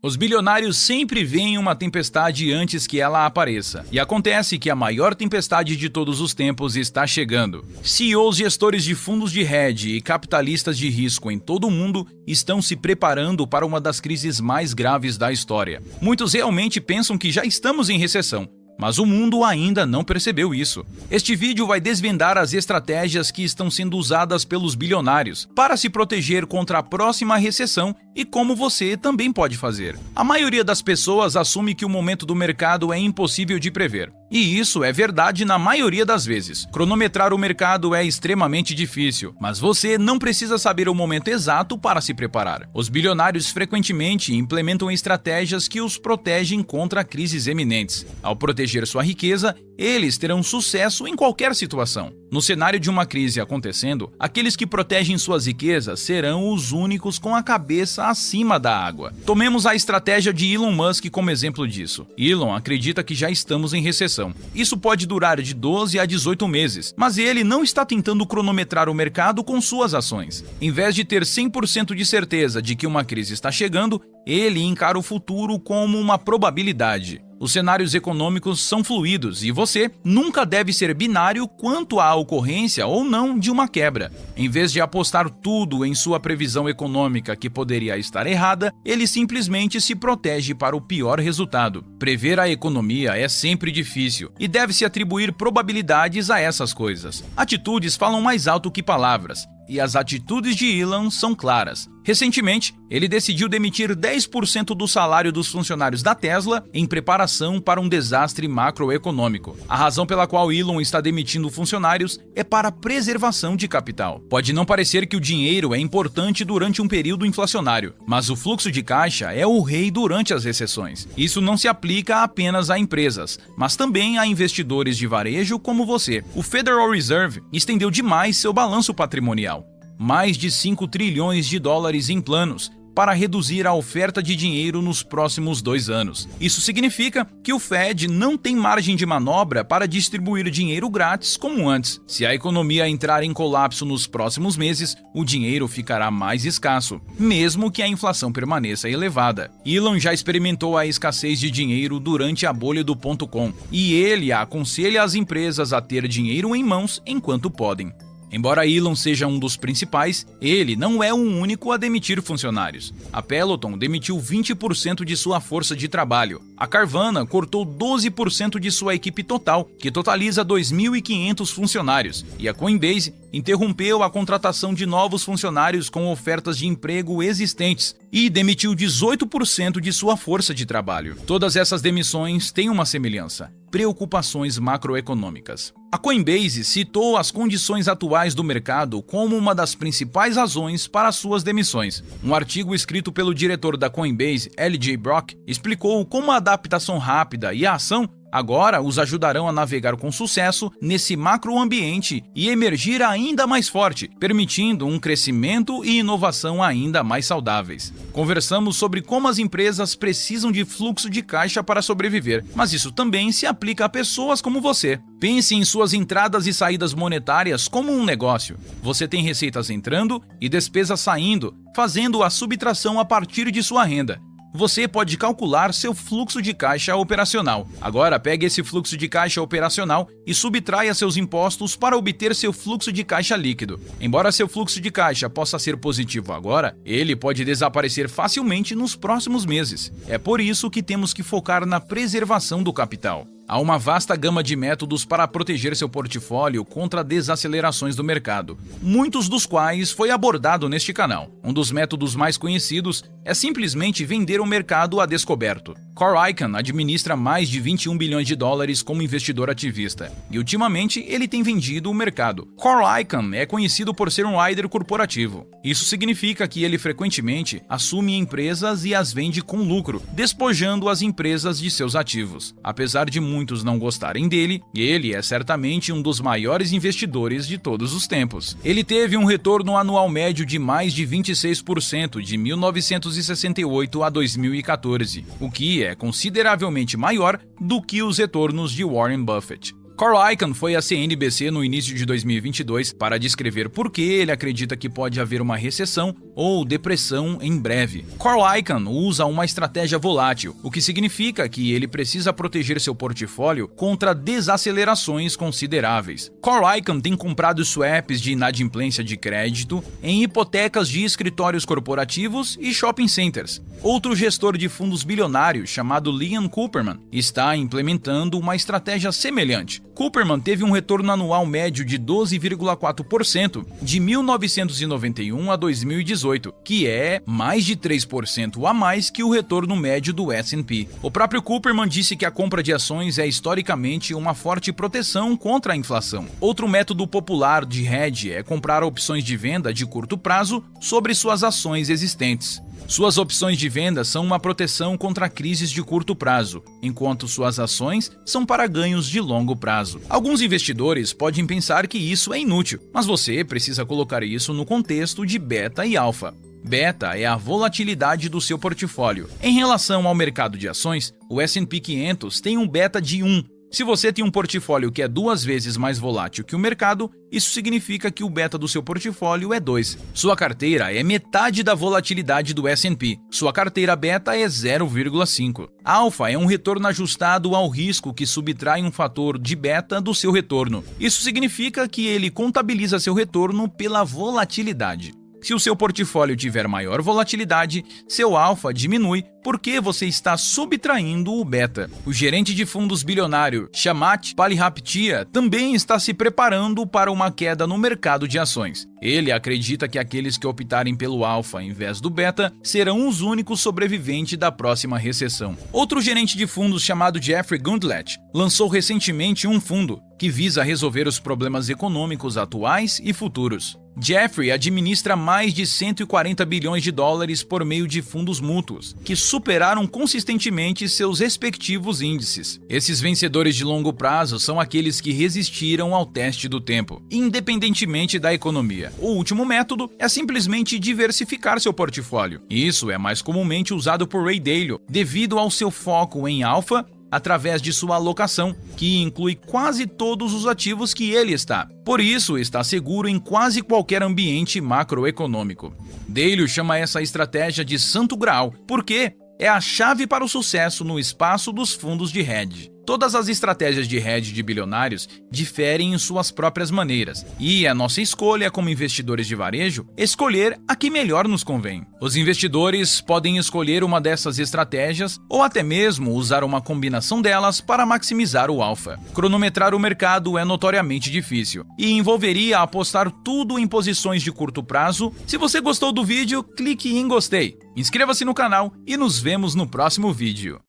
Os bilionários sempre veem uma tempestade antes que ela apareça. E acontece que a maior tempestade de todos os tempos está chegando. CEOs, gestores de fundos de hedge e capitalistas de risco em todo o mundo estão se preparando para uma das crises mais graves da história. Muitos realmente pensam que já estamos em recessão, mas o mundo ainda não percebeu isso. Este vídeo vai desvendar as estratégias que estão sendo usadas pelos bilionários para se proteger contra a próxima recessão e como você também pode fazer. A maioria das pessoas assume que o momento do mercado é impossível de prever. E isso é verdade na maioria das vezes. Cronometrar o mercado é extremamente difícil, mas você não precisa saber o momento exato para se preparar. Os bilionários frequentemente implementam estratégias que os protegem contra crises eminentes. Ao proteger sua riqueza, eles terão sucesso em qualquer situação. No cenário de uma crise acontecendo, aqueles que protegem suas riquezas serão os únicos com a cabeça acima da água. Tomemos a estratégia de Elon Musk como exemplo disso. Elon acredita que já estamos em recessão. Isso pode durar de 12 a 18 meses, mas ele não está tentando cronometrar o mercado com suas ações. Em vez de ter 100% de certeza de que uma crise está chegando, ele encara o futuro como uma probabilidade. Os cenários econômicos são fluidos e você nunca deve ser binário quanto à ocorrência ou não de uma quebra. Em vez de apostar tudo em sua previsão econômica que poderia estar errada, ele simplesmente se protege para o pior resultado. Prever a economia é sempre difícil e deve-se atribuir probabilidades a essas coisas. Atitudes falam mais alto que palavras. E as atitudes de Elon são claras. Recentemente, ele decidiu demitir 10% do salário dos funcionários da Tesla em preparação para um desastre macroeconômico. A razão pela qual Elon está demitindo funcionários é para preservação de capital. Pode não parecer que o dinheiro é importante durante um período inflacionário, mas o fluxo de caixa é o rei durante as recessões. Isso não se aplica apenas a empresas, mas também a investidores de varejo como você. O Federal Reserve estendeu demais seu balanço patrimonial. Mais de 5 trilhões de dólares em planos para reduzir a oferta de dinheiro nos próximos 2 anos. Isso significa que o Fed não tem margem de manobra para distribuir dinheiro grátis como antes. Se a economia entrar em colapso nos próximos meses, o dinheiro ficará mais escasso, mesmo que a inflação permaneça elevada. Elon já experimentou a escassez de dinheiro durante a bolha do .com, e ele aconselha as empresas a ter dinheiro em mãos enquanto podem. Embora Elon seja um dos principais, ele não é o único a demitir funcionários. A Peloton demitiu 20% de sua força de trabalho. A Carvana cortou 12% de sua equipe total, que totaliza 2.500 funcionários. E a Coinbase interrompeu a contratação de novos funcionários com ofertas de emprego existentes e demitiu 18% de sua força de trabalho. Todas essas demissões têm uma semelhança: preocupações macroeconômicas. A Coinbase citou as condições atuais do mercado como uma das principais razões para suas demissões. Um artigo escrito pelo diretor da Coinbase, L.J. Brock, explicou como a adaptação rápida e a ação agora os ajudarão a navegar com sucesso nesse macroambiente e emergir ainda mais forte, permitindo um crescimento e inovação ainda mais saudáveis. Conversamos sobre como as empresas precisam de fluxo de caixa para sobreviver, mas isso também se aplica a pessoas como você. Pense em suas entradas e saídas monetárias como um negócio. Você tem receitas entrando e despesas saindo, fazendo a subtração a partir de sua renda. Você pode calcular seu fluxo de caixa operacional. Agora pegue esse fluxo de caixa operacional e subtraia seus impostos para obter seu fluxo de caixa líquido. Embora seu fluxo de caixa possa ser positivo agora, ele pode desaparecer facilmente nos próximos meses. É por isso que temos que focar na preservação do capital. Há uma vasta gama de métodos para proteger seu portfólio contra desacelerações do mercado, muitos dos quais foi abordado neste canal. Um dos métodos mais conhecidos é simplesmente vender o mercado a descoberto. Core Icahn administra mais de 21 bilhões de dólares como investidor ativista, e ultimamente ele tem vendido o mercado. Core Icahn é conhecido por ser um rider corporativo. Isso significa que ele frequentemente assume empresas e as vende com lucro, despojando as empresas de seus ativos. Apesar de muitos não gostarem dele, ele é certamente um dos maiores investidores de todos os tempos. Ele teve um retorno anual médio de mais de 26% de 1968 a 2014, o que é consideravelmente maior do que os retornos de Warren Buffett. Carl Icahn foi à CNBC no início de 2022 para descrever por que ele acredita que pode haver uma recessão ou depressão em breve. Carl Icahn usa uma estratégia volátil, o que significa que ele precisa proteger seu portfólio contra desacelerações consideráveis. Carl Icahn tem comprado swaps de inadimplência de crédito em hipotecas de escritórios corporativos e shopping centers. Outro gestor de fundos bilionários, chamado Liam Cooperman, está implementando uma estratégia semelhante. Cooperman teve um retorno anual médio de 12,4% de 1991 a 2018, que é mais de 3% a mais que o retorno médio do S&P. O próprio Cooperman disse que a compra de ações é historicamente uma forte proteção contra a inflação. Outro método popular de hedge é comprar opções de venda de curto prazo sobre suas ações existentes. Suas opções de venda são uma proteção contra crises de curto prazo, enquanto suas ações são para ganhos de longo prazo. Alguns investidores podem pensar que isso é inútil, mas você precisa colocar isso no contexto de beta e alfa. Beta é a volatilidade do seu portfólio. Em relação ao mercado de ações, o S&P 500 tem um beta de 1. Se você tem um portfólio que é 2 vezes mais volátil que o mercado, isso significa que o beta do seu portfólio é 2. Sua carteira é metade da volatilidade do S&P. Sua carteira beta é 0,5. Alfa é um retorno ajustado ao risco que subtrai um fator de beta do seu retorno. Isso significa que ele contabiliza seu retorno pela volatilidade. Se o seu portfólio tiver maior volatilidade, seu alfa diminui porque você está subtraindo o beta. O gerente de fundos bilionário Shamat Palihapitiya também está se preparando para uma queda no mercado de ações. Ele acredita que aqueles que optarem pelo alfa em vez do beta serão os únicos sobreviventes da próxima recessão. Outro gerente de fundos chamado Jeffrey Gundlach lançou recentemente um fundo que visa resolver os problemas econômicos atuais e futuros. Jeffrey administra mais de 140 bilhões de dólares por meio de fundos mútuos, que superaram consistentemente seus respectivos índices. Esses vencedores de longo prazo são aqueles que resistiram ao teste do tempo, independentemente da economia. O último método é simplesmente diversificar seu portfólio. Isso é mais comumente usado por Ray Dalio, devido ao seu foco em alfa através de sua alocação, que inclui quase todos os ativos que ele está. Por isso, está seguro em quase qualquer ambiente macroeconômico. Dalio chama essa estratégia de Santo Graal, porque é a chave para o sucesso no espaço dos fundos de hedge. Todas as estratégias de hedge de bilionários diferem em suas próprias maneiras, e a nossa escolha como investidores de varejo é escolher a que melhor nos convém. Os investidores podem escolher uma dessas estratégias ou até mesmo usar uma combinação delas para maximizar o alfa. Cronometrar o mercado é notoriamente difícil e envolveria apostar tudo em posições de curto prazo. Se você gostou do vídeo, clique em gostei, inscreva-se no canal e nos vemos no próximo vídeo.